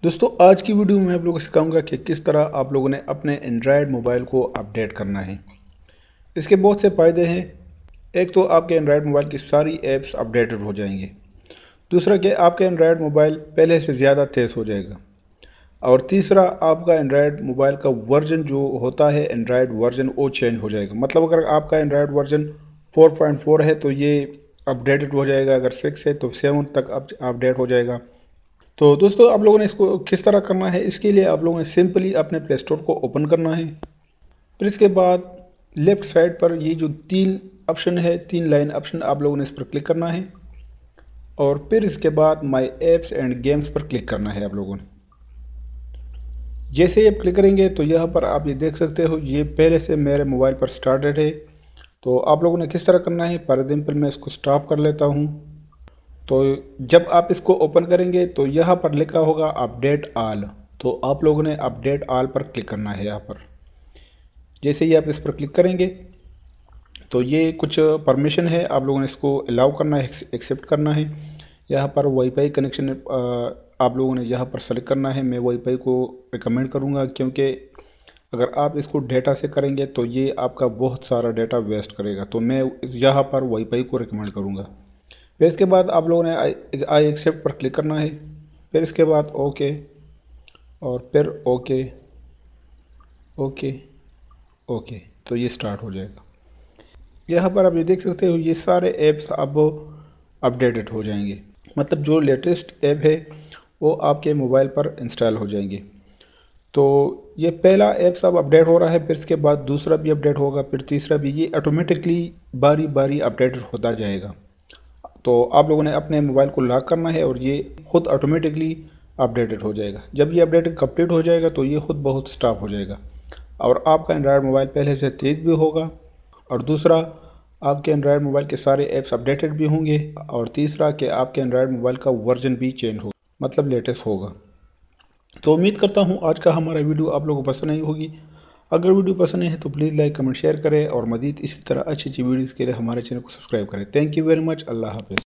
दोस्तों आज की वीडियो में आप लोगों को सिखाऊंगा कि किस तरह आप लोगों ने अपने एंड्रॉयड मोबाइल को अपडेट करना है। इसके बहुत से फ़ायदे हैं। एक तो आपके एंड्रॉयड मोबाइल की सारी ऐप्स अपडेटेड हो जाएंगे। दूसरा कि आपका एंड्रॉयड मोबाइल पहले से ज़्यादा तेज़ हो जाएगा। और तीसरा आपका एंड्रॉयड मोबाइल का वर्जन जो होता है एंड्रॉयड वर्जन वो चेंज हो जाएगा। मतलब अगर आपका एंड्रॉयड वर्जन 4.4 है तो ये अपडेटेड हो जाएगा, अगर 6 है तो 7 तक अपडेट हो जाएगा। तो दोस्तों आप लोगों ने इसको किस तरह करना है, इसके लिए आप लोगों ने सिंपली अपने प्ले स्टोर को ओपन करना है। फिर इसके बाद लेफ़्ट साइड पर ये जो तीन ऑप्शन है, तीन लाइन ऑप्शन, आप लोगों ने इस पर क्लिक करना है। और फिर इसके बाद माय ऐप्स एंड गेम्स पर क्लिक करना है आप लोगों ने। जैसे ही आप क्लिक करेंगे तो यहाँ पर आप ये देख सकते हो ये पहले से मेरे मोबाइल पर स्टार्टेड है। तो आप लोगों ने किस तरह करना है, फॉर एग्जाम्पल मैं इसको स्टॉप कर लेता हूँ। तो जब आप इसको ओपन करेंगे तो यहाँ पर लिखा होगा अपडेट ऑल। तो आप लोगों ने अपडेट ऑल पर क्लिक करना है। यहाँ पर जैसे ही आप इस पर क्लिक करेंगे तो ये कुछ परमिशन है, आप लोगों ने इसको अलाउ करना है, एक्सेप्ट करना है। यहाँ पर वाईफाई कनेक्शन आप लोगों ने यहाँ पर सेलेक्ट करना है। मैं वाईफाई को रिकमेंड करूँगा, क्योंकि अगर आप इसको डेटा से करेंगे तो ये आपका बहुत सारा डेटा वेस्ट करेगा। तो मैं यहाँ पर वाईफाई को रिकमेंड करूँगा। फिर इसके बाद आप लोगों ने आई एक्सेप्ट पर क्लिक करना है। फिर इसके बाद ओके, और फिर ओके ओके ओके, तो ये स्टार्ट हो जाएगा। यहाँ पर आप ये देख सकते हो ये सारे ऐप्स अब अपडेटेड हो जाएंगे। मतलब जो लेटेस्ट ऐप है वो आपके मोबाइल पर इंस्टॉल हो जाएंगे। तो ये पहला ऐप्स अब अपडेट हो रहा है, फिर इसके बाद दूसरा भी अपडेट होगा, फिर तीसरा भी। ये ऑटोमेटिकली बारी बारी अपडेटेड होता जाएगा। तो आप लोगों ने अपने मोबाइल को लॉक करना है और ये खुद ऑटोमेटिकली अपडेटेड हो जाएगा। जब ये अपडेट कंप्लीट हो जाएगा तो ये खुद बहुत स्टॉप हो जाएगा और आपका एंड्रॉयड मोबाइल पहले से तेज़ भी होगा। और दूसरा, आपके एंड्रॉयड मोबाइल के सारे ऐप्स अपडेटेड भी होंगे। और तीसरा कि आपके एंड्रॉयड मोबाइल का वर्जन भी चेंज होगा, मतलब लेटेस्ट होगा। तो उम्मीद करता हूँ आज का हमारा वीडियो आप लोगों को पसंद आई होगी। अगर वीडियो पसंद है तो प्लीज़ लाइक, कमेंट, शेयर करें और मज़ीद इसी तरह अच्छी अच्छी वीडियोज़ के लिए हमारे चैनल को सब्सक्राइब करें। Thank you very much. अल्लाह हाफ़िज़।